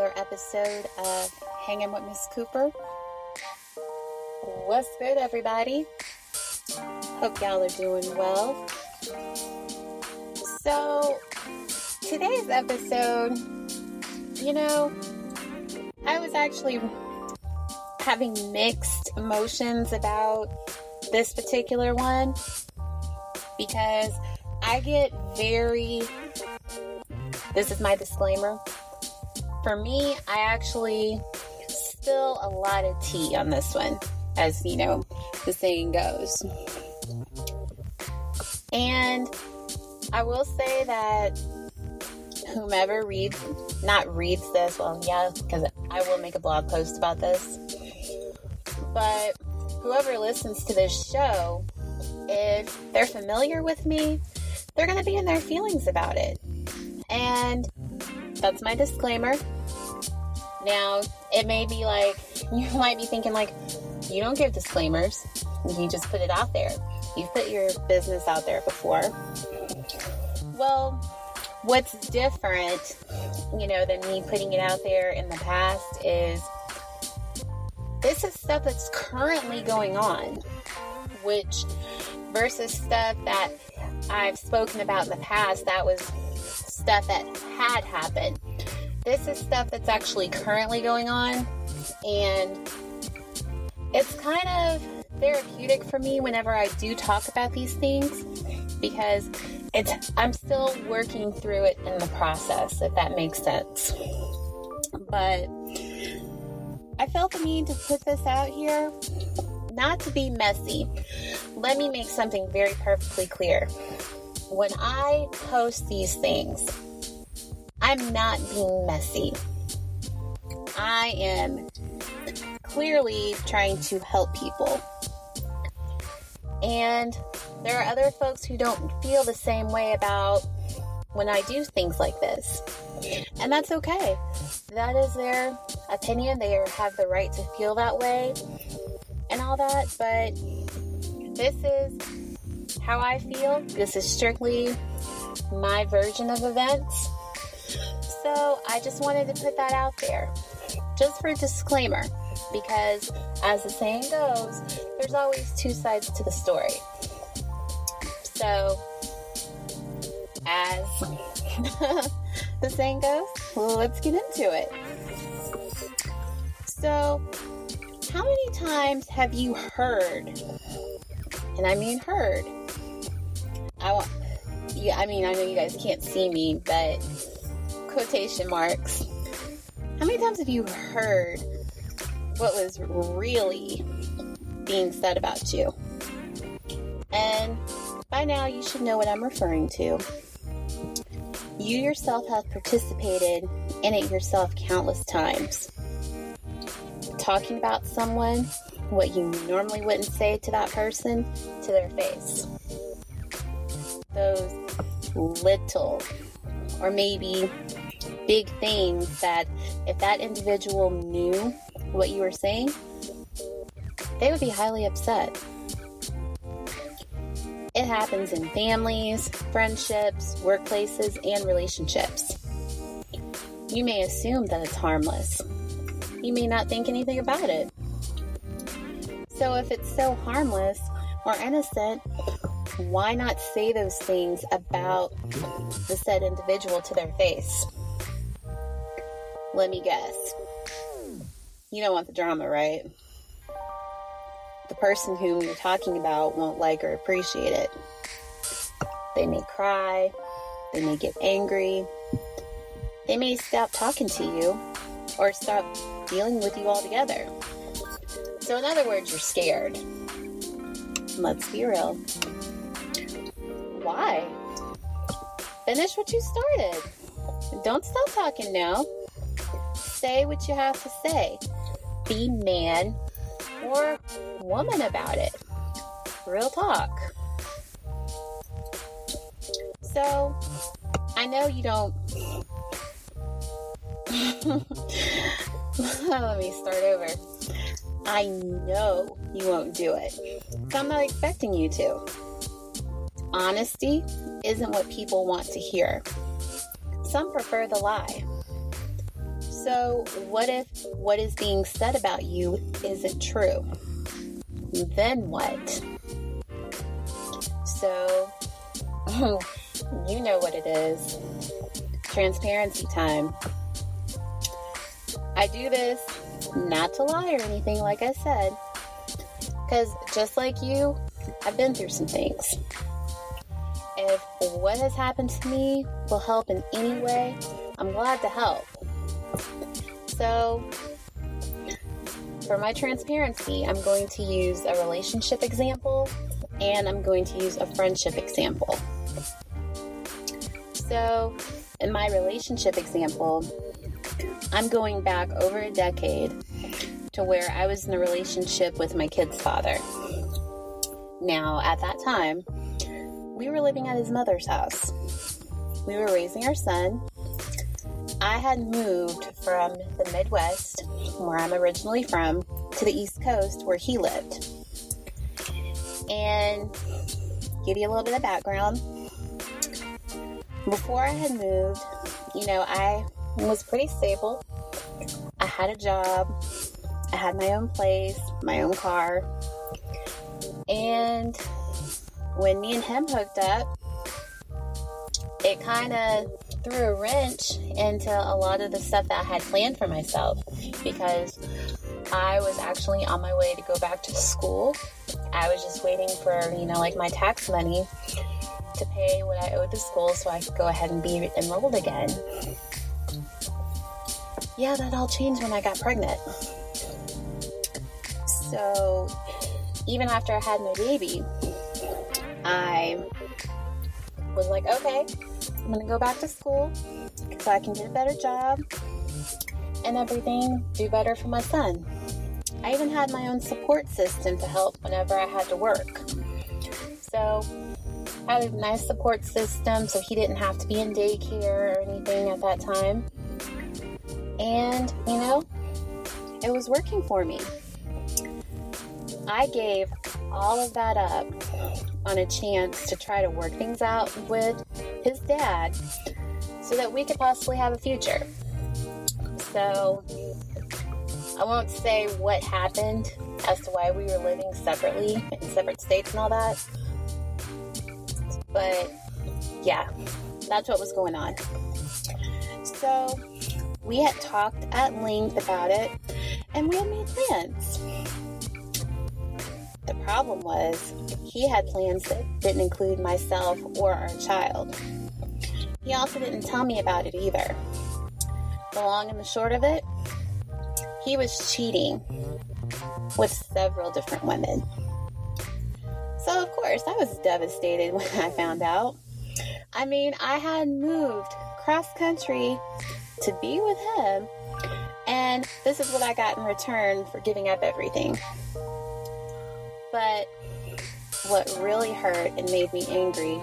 another episode of Hanging with Miss Cooper. What's good, everybody? Hope y'all are doing well. So, today's episode, I was actually having mixed emotions about this particular one because I get this is my disclaimer. For me, I actually spill a lot of tea on this one, as the saying goes. And I will say that whomever not reads this, because I will make a blog post about this, but whoever listens to this show, if they're familiar with me, they're going to be in their feelings about it. And that's my disclaimer. Now, it may be like, you might be thinking like, you don't give disclaimers. You just put it out there. You've put your business out there before. Well, what's different, than me putting it out there in the past is this is stuff that's currently going on, which versus stuff that I've spoken about in the past, that was stuff that had happened. This is stuff that's actually currently going on, and it's kind of therapeutic for me whenever I do talk about these things, because I'm still working through it in the process, if that makes sense. But I felt the need to put this out here, not to be messy. Let me make something very perfectly clear. When I post these things, I'm not being messy. I am clearly trying to help people. And there are other folks who don't feel the same way about when I do things like this. And that's okay. That is their opinion. They have the right to feel that way and all that. But this is how I feel. This is strictly my version of events. So I just wanted to put that out there. Just for a disclaimer. Because as the saying goes, there's always two sides to the story. So, as the saying goes, let's get into it. So, how many times have you heard, and I mean heard, I know you guys can't see me, but quotation marks, how many times have you heard what was really being said about you? And by now you should know what I'm referring to. You yourself have participated in it yourself countless times. Talking about someone, what you normally wouldn't say to that person, to their face. Those little or maybe big things that if that individual knew what you were saying, they would be highly upset. It happens in families, friendships, workplaces, and relationships. You may assume that it's harmless. You may not think anything about it. So if it's so harmless or innocent, why not say those things about the said individual to their face? Let me guess. You don't want the drama, right? The person who you're talking about won't like or appreciate it. They may cry. They may get angry. They may stop talking to you or stop dealing with you altogether. So in other words, you're scared. Let's be real. Why? Finish what you started. Don't stop talking now. Say what you have to say. Be man or woman about it. Real talk. So, I know you don't... Let me start over. I know you won't do it. So I'm not expecting you to. Honesty isn't what people want to hear. Some prefer the lie. So what if what is being said about you isn't true? Then what? So, you know what it is. Transparency time. I do this not to lie or anything, like I said, because just like you, I've been through some things. If what has happened to me will help in any way, I'm glad to help. So, for my transparency, I'm going to use a relationship example and I'm going to use a friendship example. So, in my relationship example, I'm going back over a decade to where I was in a relationship with my kid's father. Now, at that time, we were living at his mother's house. We were raising our son. I had moved from the Midwest, where I'm originally from, to the East Coast where he lived. And give you a little bit of background. Before I had moved, I was pretty stable. I had a job. I had my own place, my own car. And when me and him hooked up, it kind of threw a wrench into a lot of the stuff that I had planned for myself, because I was actually on my way to go back to school. I was just waiting for, my tax money to pay what I owed the school so I could go ahead and be enrolled again. Yeah, that all changed when I got pregnant. So, even after I had my baby, I was like, okay, I'm going to go back to school so I can get a better job and everything, do better for my son. I even had my own support system to help whenever I had to work. So, I had a nice support system so he didn't have to be in daycare or anything at that time. And, it was working for me. I gave all of that up on a chance to try to work things out with his dad so that we could possibly have a future. So, I won't say what happened as to why we were living separately in separate states and all that. But, yeah, that's what was going on. So, we had talked at length about it, and we had made plans. The problem was, he had plans that didn't include myself or our child. He also didn't tell me about it either. The long and the short of it, he was cheating with several different women. So, of course, I was devastated when I found out. I had moved cross country to be with him, and this is what I got in return for giving up everything. But what really hurt and made me angry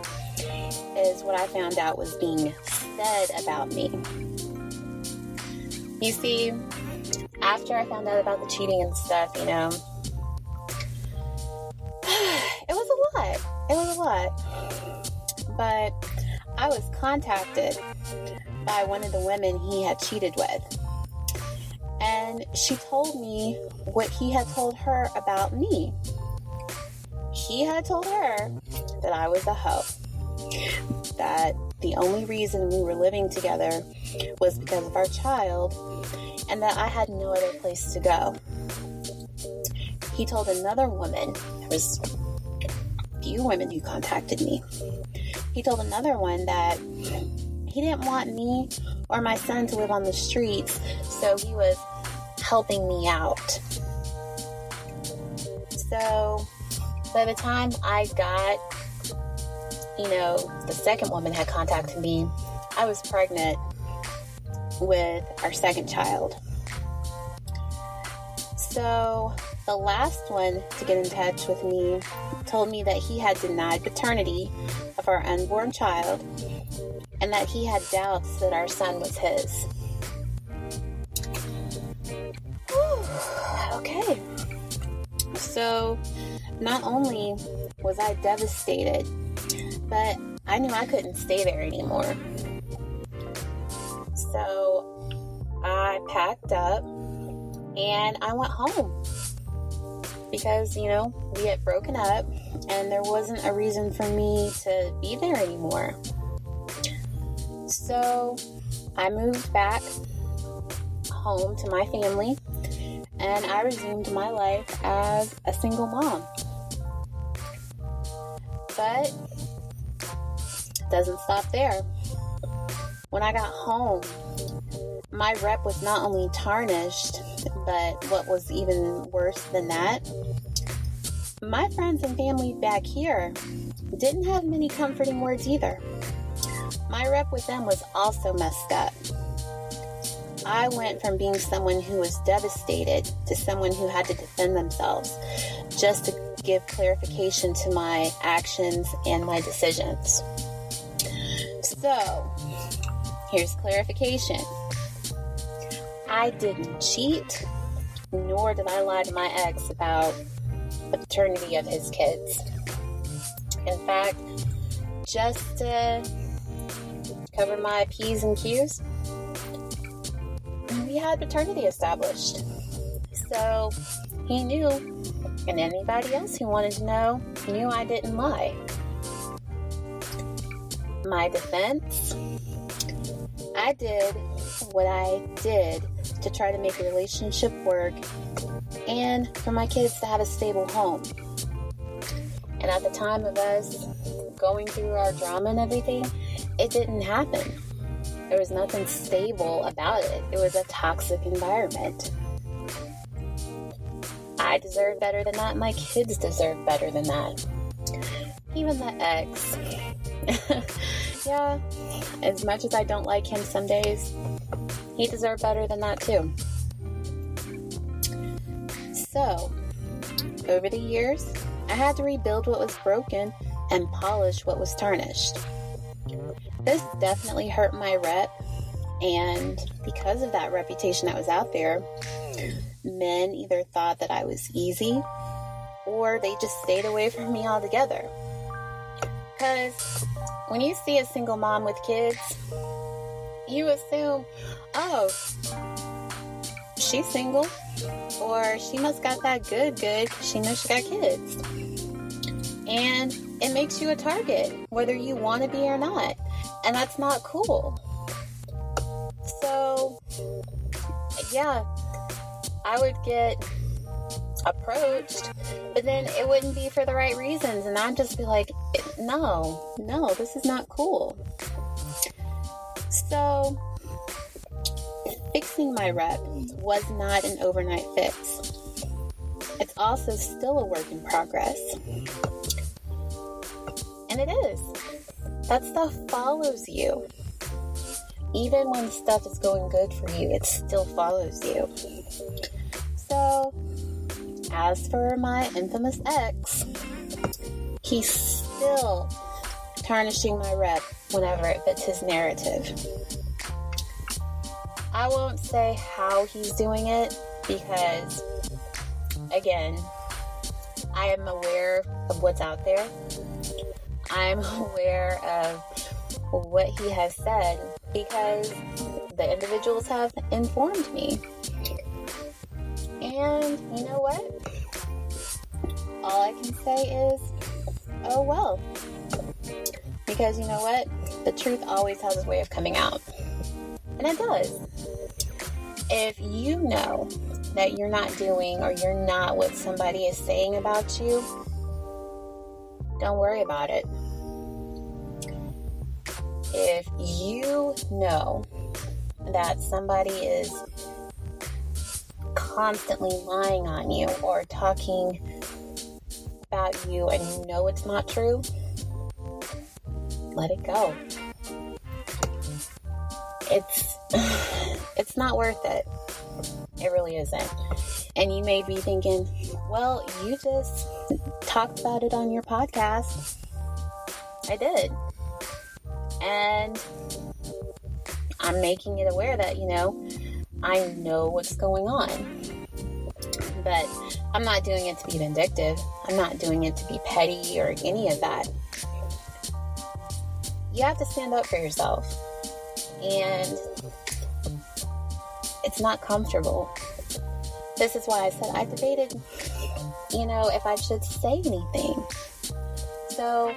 is what I found out was being said about me. You see, after I found out about the cheating and stuff, it was a lot. It was a lot. But I was contacted by one of the women he had cheated with. And she told me what he had told her about me. He had told her that I was a hoe. That the only reason we were living together was because of our child, and that I had no other place to go. He told another woman, there was a few women who contacted me. He told another one that he didn't want me or my son to live on the streets, so he was helping me out. So, by the time I got, the second woman had contacted me, I was pregnant with our second child. So, the last one to get in touch with me told me that he had denied paternity of our unborn child and that he had doubts that our son was his. Whew, okay. So, not only was I devastated, but I knew I couldn't stay there anymore. So, I packed up and I went home because, we had broken up and there wasn't a reason for me to be there anymore. So I moved back home to my family and I resumed my life as a single mom. But it doesn't stop there. When I got home, my rep was not only tarnished, but what was even worse than that, my friends and family back here didn't have many comforting words either. My rep with them was also messed up. I went from being someone who was devastated to someone who had to defend themselves just to give clarification to my actions and my decisions. So, here's clarification. I didn't cheat, nor did I lie to my ex about the paternity of his kids. In fact, just to cover my P's and Q's, we had paternity established. So he knew, and anybody else who wanted to know knew I didn't lie. My defense, I did what I did to try to make a relationship work and for my kids to have a stable home. And at the time of us going through our drama and everything, it didn't happen. There was nothing stable about it. It was a toxic environment. I deserve better than that. My kids deserve better than that. Even the ex. Yeah, as much as I don't like him some days, he deserved better than that too. So, over the years, I had to rebuild what was broken and polish what was tarnished. This definitely hurt my rep, and because of that reputation that was out there, men either thought that I was easy or they just stayed away from me altogether. Because when you see a single mom with kids, you assume, oh, she's single, or she must got that good. She knows she got kids. And it makes you a target, whether you want to be or not. And that's not cool. So, yeah, I would get approached, but then it wouldn't be for the right reasons. And I'd just be like, no, this is not cool. So, fixing my rep was not an overnight fix. It's also still a work in progress. And it is. That stuff follows you. Even when stuff is going good for you, it still follows you. So, as for my infamous ex, he's still tarnishing my rep whenever it fits his narrative. I won't say how he's doing it because, again, I am aware of what's out there. I'm aware of what he has said because the individuals have informed me. And you know what? All I can say is, oh well. Because you know what? The truth always has a way of coming out. And it does. If you know that you're not doing or you're not what somebody is saying about you, don't worry about it. If you know that somebody is constantly lying on you or talking about you and you know it's not true, let it go. It's not worth it. It really isn't. And you may be thinking, well, you just talked about it on your podcast. I did. And I'm making it aware that, I know what's going on. But I'm not doing it to be vindictive. I'm not doing it to be petty or any of that. You have to stand up for yourself. And it's not comfortable. This is why I said I debated, if I should say anything. So,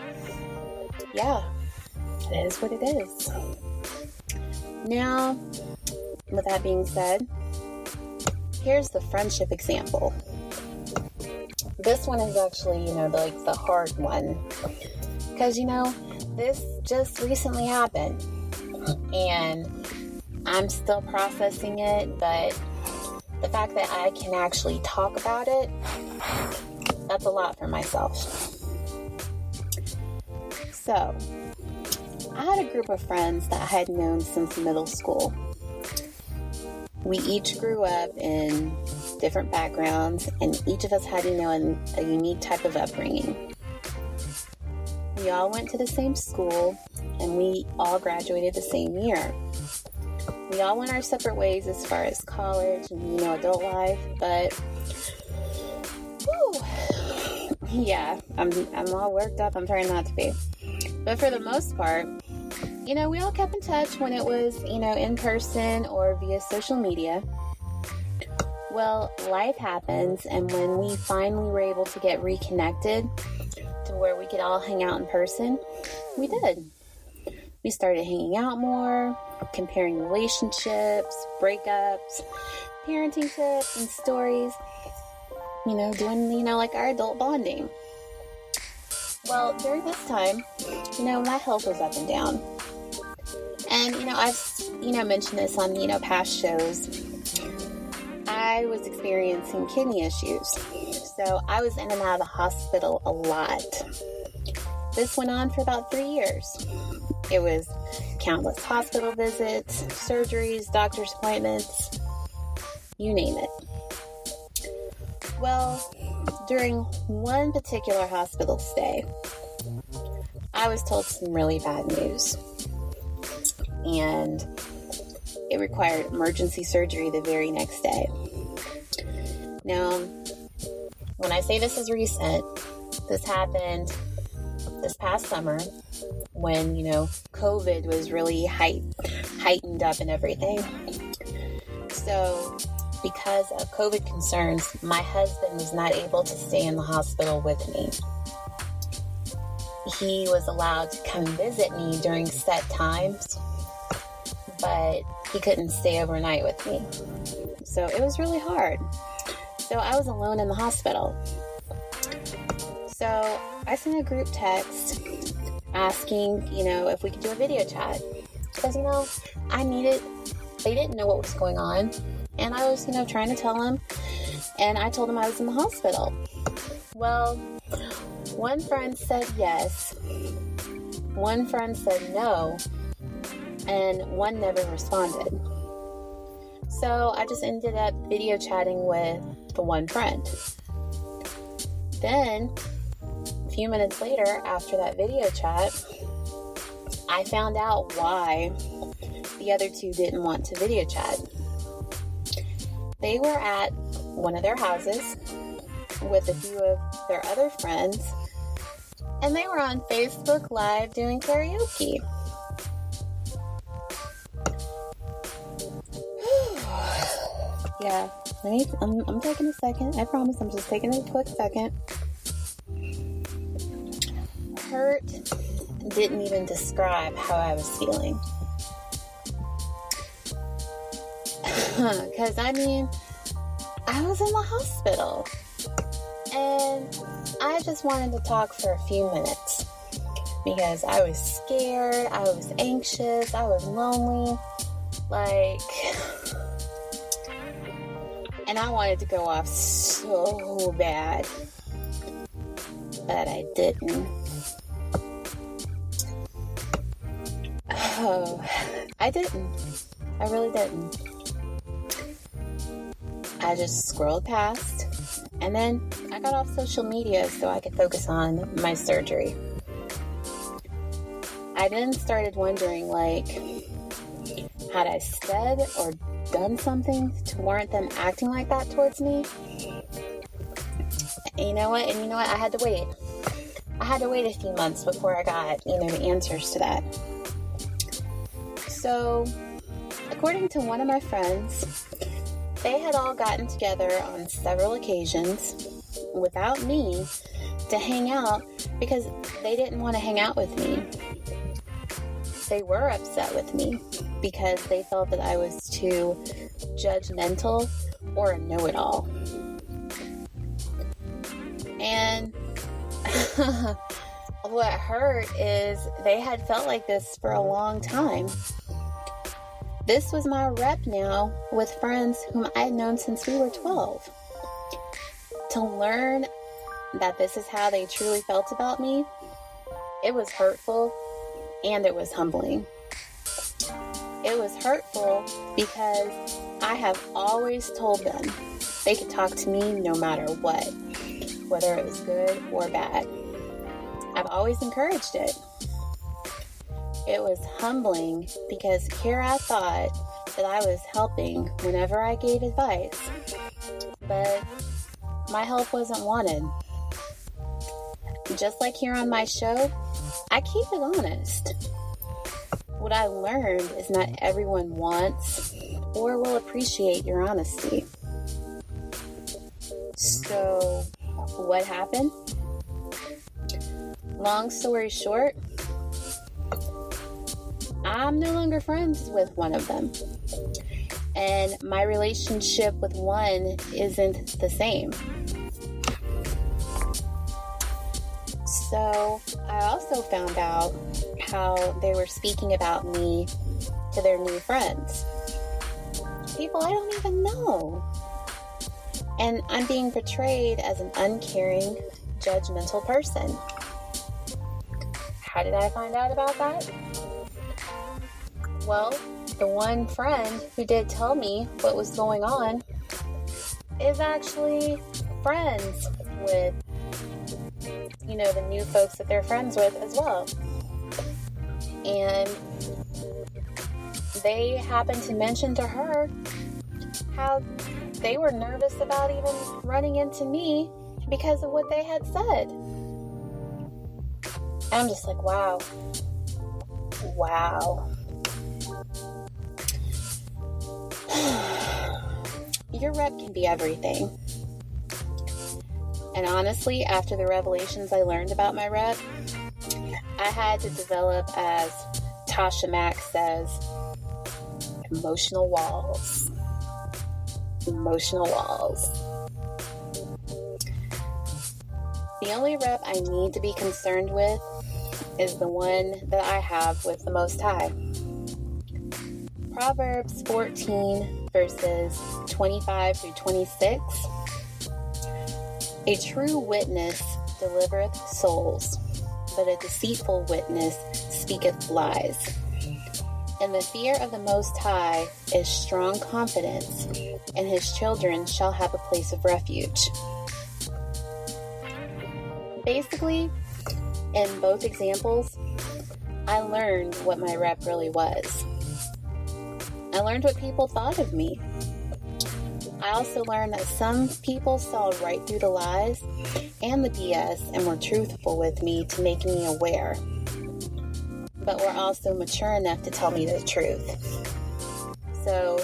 yeah, it is what it is. Now, with that being said, here's the friendship example. This one is actually, the hard one. Because, this just recently happened. And I'm still processing it, but the fact that I can actually talk about it, that's a lot for myself. So, I had a group of friends that I had known since middle school. We each grew up in different backgrounds, and each of us had, a unique type of upbringing. We all went to the same school, and we all graduated the same year. We all went our separate ways as far as college and, adult life, but, yeah, I'm all worked up. I'm trying not to be. But for the most part, we all kept in touch when it was, in person or via social media. Well, life happens, and when we finally were able to get reconnected to where we could all hang out in person, we did. We started hanging out more, comparing relationships, breakups, parenting tips, and stories, doing, like our adult bonding. Well, during this time, my health was up and down. And, I've, mentioned this on, past shows. I was experiencing kidney issues. So I was in and out of the hospital a lot. This went on for about 3 years. It was countless hospital visits, surgeries, doctor's appointments, you name it. Well, during one particular hospital stay, I was told some really bad news. And it required emergency surgery the very next day. Now, when I say this is recent, this happened this past summer when, COVID was really heightened up and everything. So, because of COVID concerns, my husband was not able to stay in the hospital with me. He was allowed to come visit me during set times, but he couldn't stay overnight with me. So it was really hard. So I was alone in the hospital. So I sent a group text asking, if we could do a video chat. Because, they didn't know what was going on. And I was, trying to tell them. And I told them I was in the hospital. Well, one friend said yes. One friend said no. And one never responded. So I just ended up video chatting with the one friend. Then, a few minutes later, after that video chat, I found out why the other two didn't want to video chat. They were at one of their houses with a few of their other friends, and they were on Facebook Live doing karaoke. Yeah, I'm taking a second. I promise I'm just taking a quick second. Hurt didn't even describe how I was feeling. Because, I was in the hospital. And I just wanted to talk for a few minutes. Because I was scared, I was anxious, I was lonely. And I wanted to go off so bad. But I didn't. Oh, I didn't. I really didn't. I just scrolled past, and then I got off social media so I could focus on my surgery. I then started wondering, had I said or done something to warrant them acting like that towards me? And you know what? I had to wait. I had to wait a few months before I got, the answers to that. So, a according to one of my friends, they had all gotten together on several occasions without me to hang out because they didn't want to hang out with me. They were upset with me because they felt that I was too judgmental or a know-it-all. And what hurt is they had felt like this for a long time. This was my rep now with friends whom I had known since we were 12. To learn that this is how they truly felt about me, it was hurtful and it was humbling. It was hurtful because I have always told them they could talk to me no matter what, whether it was good or bad. I've always encouraged it. It was humbling because here I thought that I was helping whenever I gave advice, but my help wasn't wanted. Just like here on my show, I keep it honest. What I learned is not everyone wants or will appreciate your honesty. So, what happened? Long story short, I'm no longer friends with one of them. And my relationship with one isn't the same. So I also found out how they were speaking about me to their new friends. People I don't even know. And I'm being portrayed as an uncaring, judgmental person. How did I find out about that? Well, the one friend who did tell me what was going on is actually friends with, the new folks that they're friends with as well. And they happened to mention to her how they were nervous about even running into me because of what they had said. And I'm just like, wow. Your rep can be everything. And honestly, after the revelations I learned about my rep, I had to develop, as Tasha Mack says, emotional walls. Emotional walls. The only rep I need to be concerned with is the one that I have with the Most High. Proverbs 14, verses 25 through 26. A true witness delivereth souls, but a deceitful witness speaketh lies. And the fear of the Most High is strong confidence, and his children shall have a place of refuge. Basically, in both examples, I learned what my rep really was. I learned what people thought of me. I also learned that some people saw right through the lies and the BS and were truthful with me to make me aware, but were also mature enough to tell me the truth. So,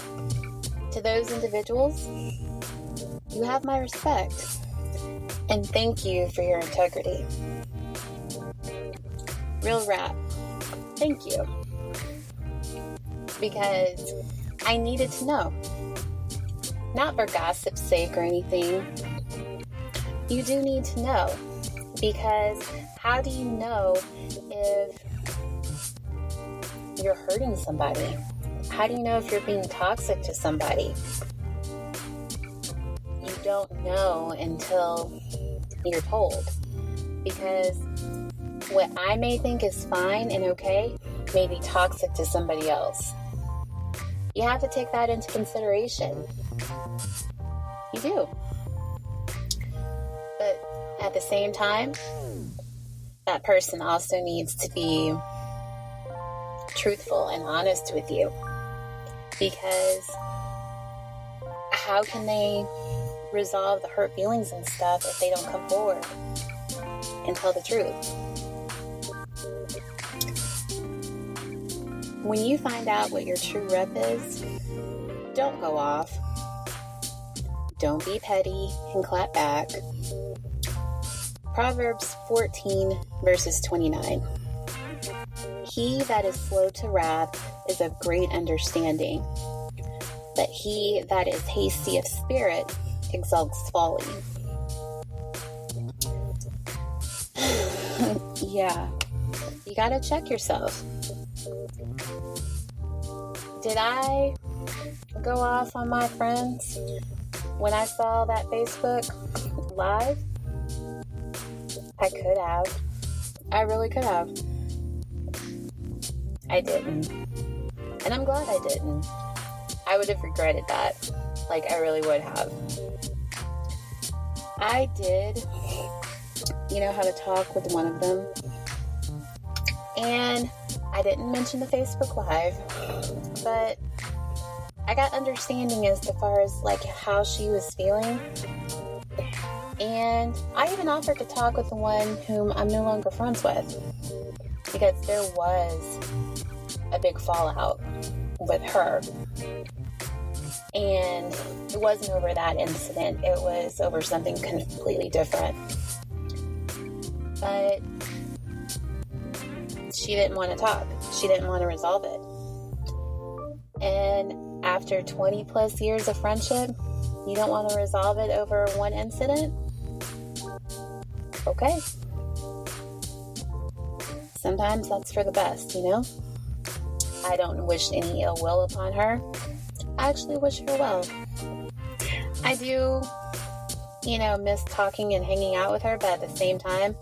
to those individuals, you have my respect, and thank you for your integrity. Real rap, thank you. Because I needed to know. Not for gossip's sake or anything. You do need to know. Because how do you know if you're hurting somebody? How do you know if you're being toxic to somebody? You don't know until you're told. Because what I may think is fine and okay may be toxic to somebody else. You have to take that into consideration. You do. But at the same time, that person also needs to be truthful and honest with you. Because how can they resolve the hurt feelings and stuff if they don't come forward and tell the truth? when you find out what your true rep is, don't go off. Don't be petty and clap back. Proverbs 14 verses 29. He that is slow to wrath is of great understanding, but he that is hasty of spirit exalts folly. Yeah, you gotta check yourself. Did I go off on my friends when I saw that Facebook Live? I could have. I really could have. I didn't. And I'm glad I didn't. I would have regretted that. Like, I really would have. I did, how to talk with one of them. And I didn't mention the Facebook Live, but I got understanding as far as, how she was feeling. And I even offered to talk with the one whom I'm no longer friends with, because there was a big fallout with her. And it wasn't over that incident. It was over something completely different. But she didn't want to talk. She didn't want to resolve it. And after 20 plus years of friendship, you don't want to resolve it over one incident? Okay. Sometimes that's for the best, I don't wish any ill will upon her. I actually wish her well. I do, miss talking and hanging out with her, but at the same time,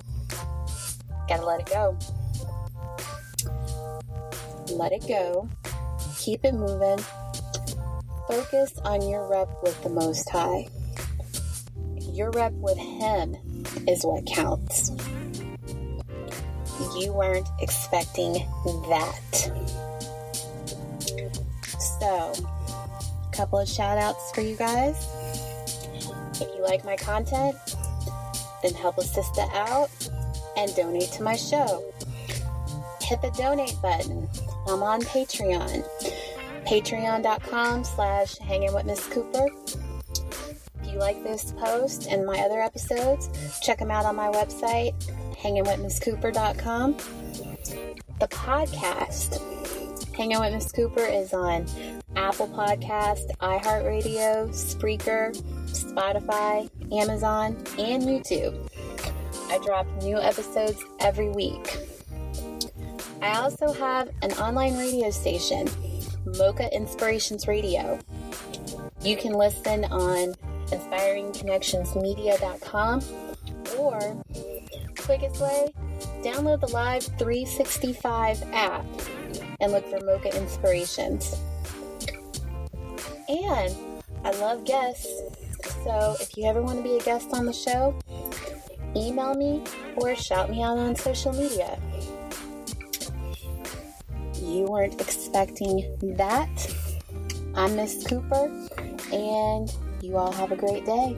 gotta let it go. Let it go. Keep it moving. Focus on your rep with the Most High. Your rep with Him is what counts. You weren't expecting that. So, a couple of shout outs for you guys. If you like my content, then help a sister out and donate to my show. Hit the donate button. I'm on Patreon. Patreon.com/hangingwithmisscooper. If you like this post and my other episodes, check them out on my website, hangingwithmisscooper.com. The podcast, Hanging with Miss Cooper, is on Apple Podcast, iHeartRadio, Spreaker, Spotify, Amazon, and YouTube. I drop new episodes every week. I also have an online radio station, Mocha Inspirations Radio. You can listen on inspiringconnectionsmedia.com, or quickest way, download the Live 365 app and look for Mocha Inspirations. And I love guests, so if you ever want to be a guest on the show, email me or shout me out on social media. You weren't expecting that. I'm Miss Cooper, and you all have a great day.